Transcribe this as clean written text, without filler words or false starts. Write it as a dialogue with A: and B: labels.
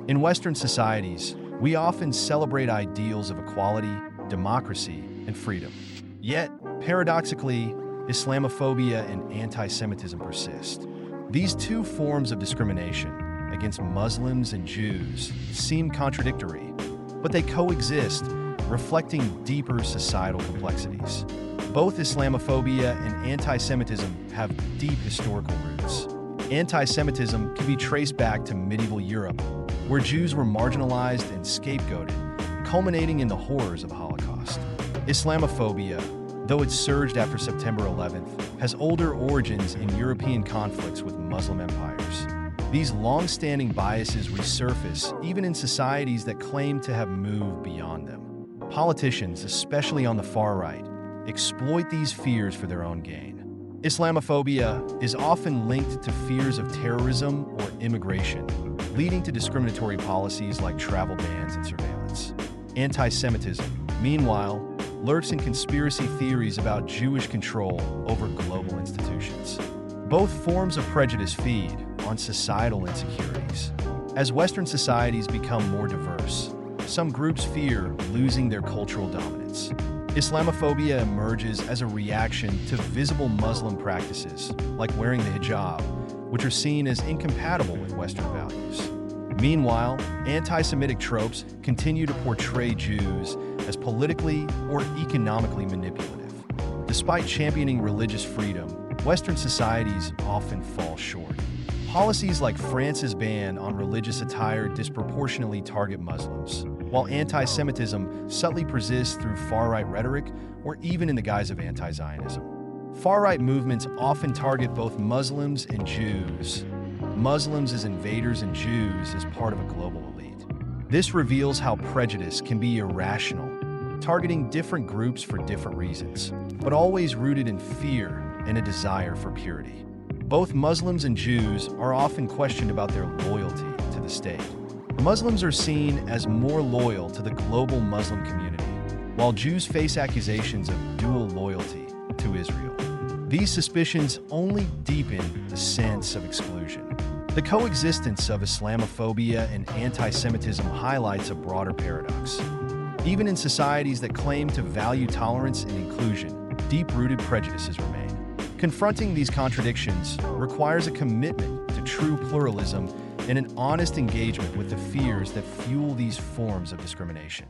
A: In Western societies, we often celebrate ideals of equality, democracy, and freedom. Yet, paradoxically, Islamophobia and anti-Semitism persist. These two forms of discrimination against Muslims and Jews seem contradictory, but they coexist, reflecting deeper societal complexities. Both Islamophobia and anti-Semitism have deep historical roots. Anti-Semitism can be traced back to medieval Europe, where Jews were marginalized and scapegoated, culminating in the horrors of the Holocaust. Islamophobia, though it surged after September 11th, has older origins in European conflicts with Muslim empires. These long-standing biases resurface even in societies that claim to have moved beyond them. Politicians, especially on the far right, exploit these fears for their own gain. Islamophobia is often linked to fears of terrorism or immigration, leading to discriminatory policies like travel bans and surveillance. Anti-Semitism, meanwhile, lurks in conspiracy theories about Jewish control over global institutions. Both forms of prejudice feed on societal insecurities. As Western societies become more diverse, some groups fear losing their cultural dominance. Islamophobia emerges as a reaction to visible Muslim practices, like wearing the hijab, which are seen as incompatible with Western values. Meanwhile, anti-Semitic tropes continue to portray Jews as politically or economically manipulative. Despite championing religious freedom, Western societies often fall short. Policies like France's ban on religious attire disproportionately target Muslims, while anti-Semitism subtly persists through far-right rhetoric or even in the guise of anti-Zionism. Far-right movements often target both Muslims and Jews, Muslims as invaders and Jews as part of a global elite. This reveals how prejudice can be irrational, targeting different groups for different reasons, but always rooted in fear and a desire for purity. Both Muslims and Jews are often questioned about their loyalty to the state. Muslims are seen as more loyal to the global Muslim community, while Jews face accusations of dual loyalty to Israel. These suspicions only deepen the sense of exclusion. The coexistence of Islamophobia and anti-Semitism highlights a broader paradox. Even in societies that claim to value tolerance and inclusion, deep-rooted prejudices remain. Confronting these contradictions requires a commitment to true pluralism and an honest engagement with the fears that fuel these forms of discrimination.